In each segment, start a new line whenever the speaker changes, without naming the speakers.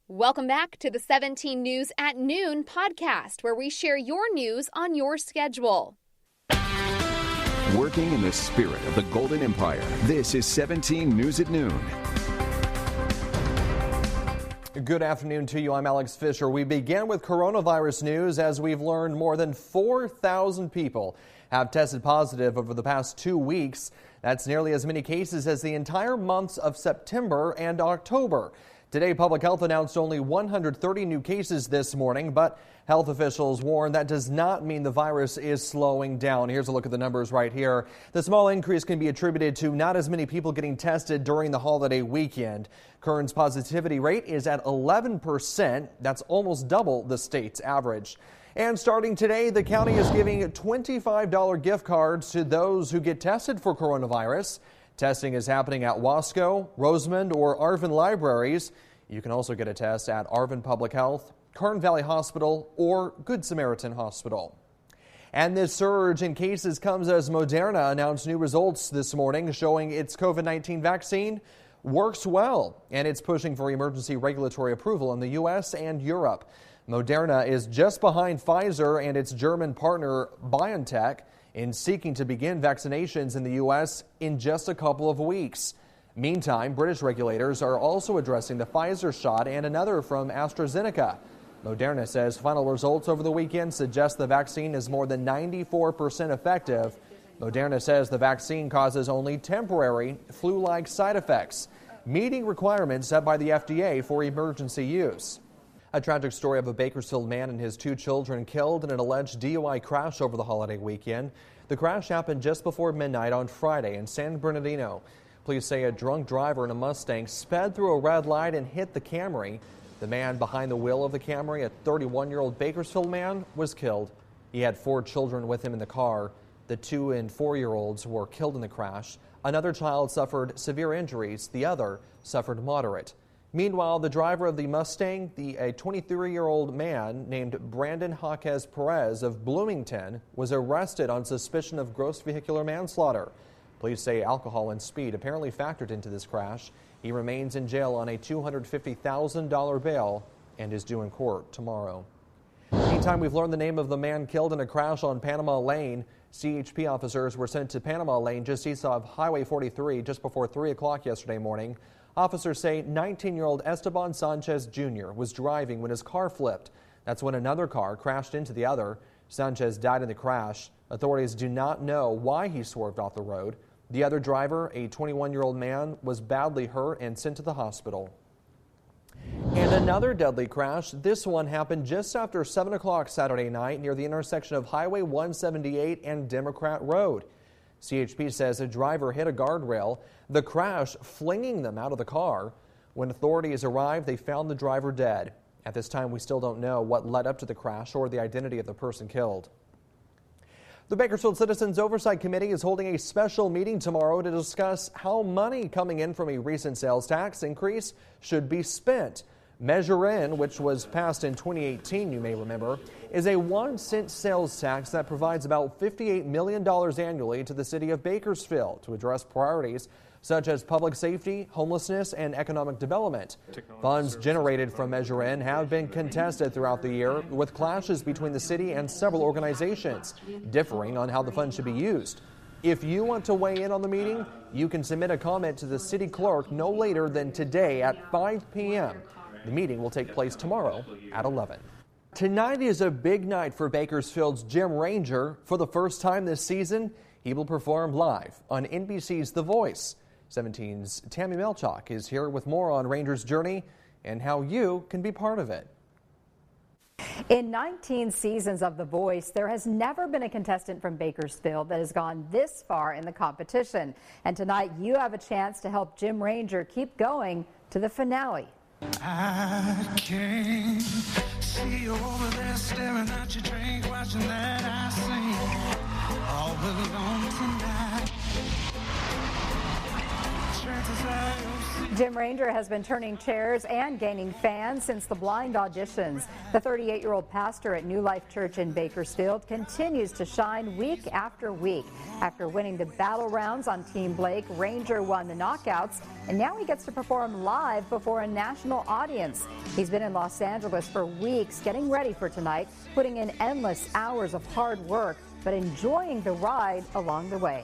Welcome back to the 17 News at Noon podcast, where we share your news on your schedule.
Working in the spirit of the Golden Empire, this is 17 News at Noon.
Good afternoon to you. I'm Alex Fisher. We begin with coronavirus news as we've learned more than 4,000 people have tested positive over the past 2 weeks. That's nearly as many cases as the entire months of September and October. Today, Public Health announced only 130 new cases this morning, but health officials warn that does not mean the virus is slowing down. Here's a look at the numbers right here. The small increase can be attributed to not as many people getting tested during the holiday weekend. Kern's positivity rate is at 11%. That's almost double the state's average. And starting today, the county is giving $25 gift cards to those who get tested for coronavirus. Testing is happening at Wasco, Rosamond, or Arvin libraries. You can also get a test at Arvin Public Health, Kern Valley Hospital, or Good Samaritan Hospital. And this surge in cases comes as Moderna announced new results this morning showing its COVID-19 vaccine works well, and it's pushing for emergency regulatory approval in the U.S. and Europe. Moderna is just behind Pfizer and its German partner BioNTech in seeking to begin vaccinations in the U.S. in just a couple of weeks. Meantime, British regulators are also addressing the Pfizer shot and another from AstraZeneca. Moderna says final results over the weekend suggest the vaccine is more than 94% effective. Moderna says the vaccine causes only temporary flu-like side effects, meeting requirements set by the FDA for emergency use. A tragic story of a Bakersfield man and his 2 children killed in an alleged DUI crash over the holiday weekend. The crash happened just before midnight on Friday in San Bernardino. Police say a drunk driver in a Mustang sped through a red light and hit the Camry. The man behind the wheel of the Camry, a 31-year-old Bakersfield man, was killed. He had 4 children with him in the car. The 2- and 4-year-olds were killed in the crash. Another child suffered severe injuries. The other suffered moderate. Meanwhile, the driver of the Mustang, a 23-year-old man named Brandon Jaquez Perez of Bloomington, was arrested on suspicion of gross vehicular manslaughter. Police say alcohol and speed apparently factored into this crash. He remains in jail on a $250,000 bail and is due in court tomorrow. Meantime, we've learned the name of the man killed in a crash on Panama Lane. CHP officers were sent to Panama Lane just east of Highway 43 just before 3 o'clock yesterday morning. Officers say 19-year-old Esteban Sanchez Jr. was driving when his car flipped. That's when another car crashed into the other. Sanchez died in the crash. Authorities do not know why he swerved off the road. The other driver, a 21-year-old man, was badly hurt and sent to the hospital. And another deadly crash. This one happened just after 7 o'clock Saturday night near the intersection of Highway 178 and Democrat Road. CHP says a driver hit a guardrail, the crash flinging them out of the car. When authorities arrived, they found the driver dead. At this time, we still don't know what led up to the crash or the identity of the person killed. The Bakersfield Citizens Oversight Committee is holding a special meeting tomorrow to discuss how money coming in from a recent sales tax increase should be spent. Measure In, which was passed in 2018, you may remember, is a 1-cent sales tax that provides about $58 million annually to the city of Bakersfield to address priorities such as public safety, homelessness, and economic development. Funds generated from Measure In have been contested throughout the year, with clashes between the city and several organizations, differing on how the funds should be used. If you want to weigh in on the meeting, you can submit a comment to the city clerk no later than today at 5 p.m. The meeting will take place tomorrow at 11. Tonight is a big night for Bakersfield's Jim Ranger. For the first time this season, he will perform live on NBC's The Voice. 17's Tammy Melchak is here with more on Ranger's journey and how you can be part of it.
In 19 seasons of The Voice, there has never been a contestant from Bakersfield that has gone this far in the competition. And tonight you have a chance to help Jim Ranger keep going to the finale.
I can't see you over there staring at your drink, watching that I sing all alone tonight. chances I
Jim Ranger has been turning chairs and gaining fans since the blind auditions. The 38-year-old pastor at New Life Church in Bakersfield continues to shine week after week. After winning the battle rounds on Team Blake, Ranger won the knockouts, and now he gets to perform live before a national audience. He's been in Los Angeles for weeks getting ready for tonight, putting in endless hours of hard work, but enjoying the ride along the way.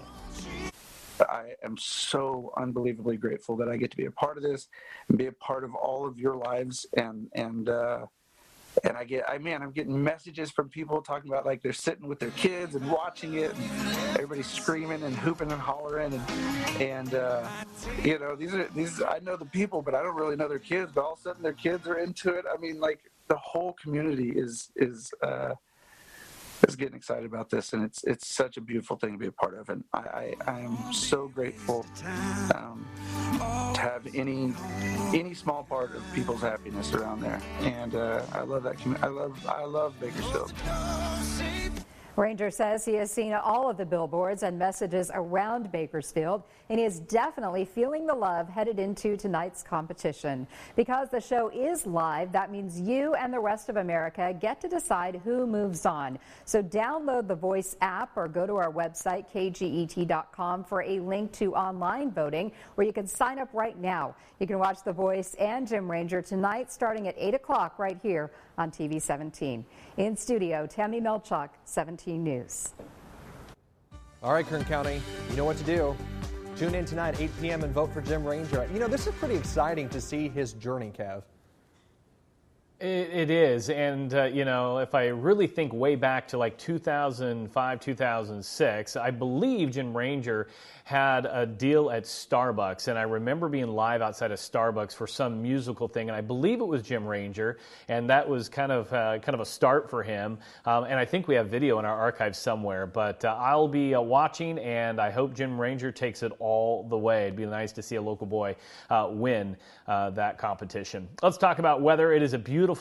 I am so unbelievably grateful that I get to be a part of this and be a part of all of your lives. And I'm getting messages from people talking about like they're sitting with their kids and watching it, and everybody's screaming and hooping and hollering. And you know, these I know the people, but I don't really know their kids. But all of a sudden, their kids are into it. I mean, like the whole community is getting excited about this, and it's such a beautiful thing to be a part of, and I am so grateful to have any small part of people's happiness around there, and I love that community. I love Bakersfield.
Ranger says he has seen all of the billboards and messages around Bakersfield, and he is definitely feeling the love headed into tonight's competition. Because the show is live, that means you and the rest of America get to decide who moves on. So download the Voice app or go to our website, kget.com, for a link to online voting where you can sign up right now. You can watch The Voice and Jim Ranger tonight starting at 8 o'clock right here on TV 17. In studio, Tammy Melchuk, 17 News.
All right, Kern County, you know what to do. Tune in tonight, 8 p.m. and vote for Jim Ranger. You know, this is pretty exciting to see his journey, Kev.
It is, and you know, if I really think way back to like 2005, 2006, I believe Jim Ranger had a deal at Starbucks, and I remember being live outside of Starbucks for some musical thing, and I believe it was Jim Ranger, and that was kind of a start for him. And I think we have video in our archives somewhere, but I'll be watching, and I hope Jim Ranger takes it all the way. It'd be nice to see a local boy win that competition. Let's talk about weather. It is a beautiful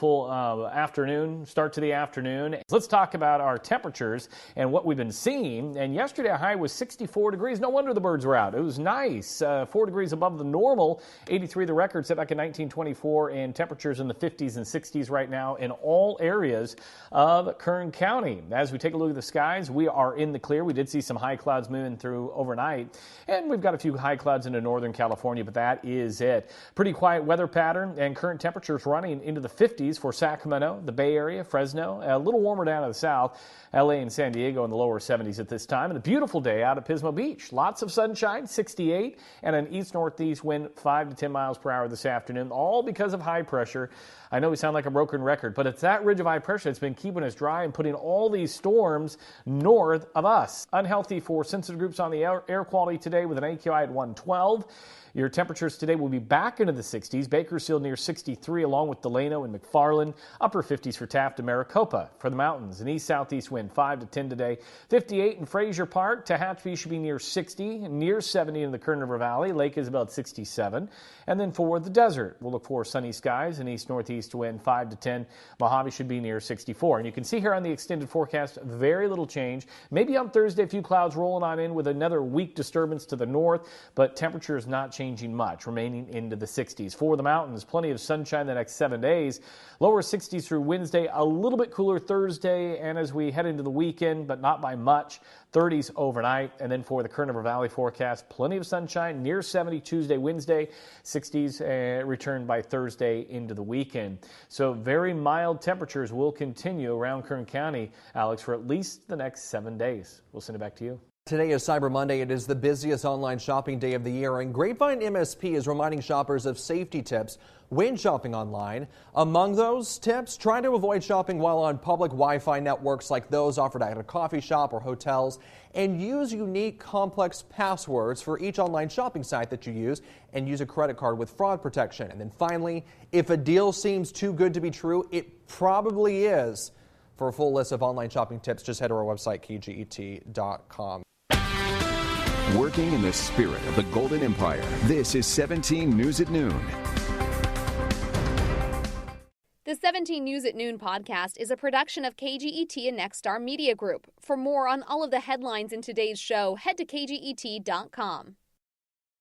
afternoon, start to the afternoon. Let's talk about our temperatures and what we've been seeing. And yesterday, our high was 64 degrees. No wonder the birds were out. It was nice. 4 degrees above the normal. 83 the record set back in 1924, and temperatures in the 50s and 60s right now in all areas of Kern County. As we take a look at the skies, we are in the clear. We did see some high clouds moving through overnight, and we've got a few high clouds into northern California, but that is it. Pretty quiet weather pattern, and current temperatures running into the 50s for Sacramento, the Bay Area, Fresno, a little warmer down to the south, LA and San Diego in the lower 70s at this time, and a beautiful day out at Pismo Beach. Lots of sunshine, 68, and an east-northeast wind 5 to 10 miles per hour this afternoon, all because of high pressure. I know we sound like a broken record, but it's that ridge of high pressure that's been keeping us dry and putting all these storms north of us. Unhealthy for sensitive groups on the air quality today with an AQI at 112. Your temperatures today will be back into the 60s. Bakersfield near 63, along with Delano and McFarland. Upper 50s for Taft and Maricopa. For the mountains, an east-southeast wind 5 to 10 today. 58 in Fraser Park. Tehachapi should be near 60, near 70 in the Kern River Valley. Lake Isabel at 67. And then for the desert, we'll look for sunny skies, an east-northeast wind 5 to 10. Mojave should be near 64. And you can see here on the extended forecast, very little change. Maybe on Thursday, a few clouds rolling on in with another weak disturbance to the north, but temperature is not changing much, remaining into the 60s. For the mountains, plenty of sunshine the next 7 days. Lower 60s through Wednesday, a little bit cooler Thursday, and as we head into the weekend, but not by much, 30s overnight. And then for the Kern River Valley forecast, plenty of sunshine, near 70 Tuesday, Wednesday, 60s return by Thursday into the weekend. So very mild temperatures will continue around Kern County, Alex, for at least the next 7 days. We'll send it back to you.
Today is Cyber Monday. It is the busiest online shopping day of the year, and Grapevine MSP is reminding shoppers of safety tips when shopping online. Among those tips, try to avoid shopping while on public Wi-Fi networks like those offered at a coffee shop or hotels, and use unique, complex passwords for each online shopping site that you use, and use a credit card with fraud protection. And then finally, if a deal seems too good to be true, it probably is. For a full list of online shopping tips, just head to our website, kget.com.
Working in the spirit of the Golden Empire, this is 17 News at Noon.
The 17 News at Noon podcast is a production of KGET and Nexstar Media Group. For more on all of the headlines in today's show, head to kget.com.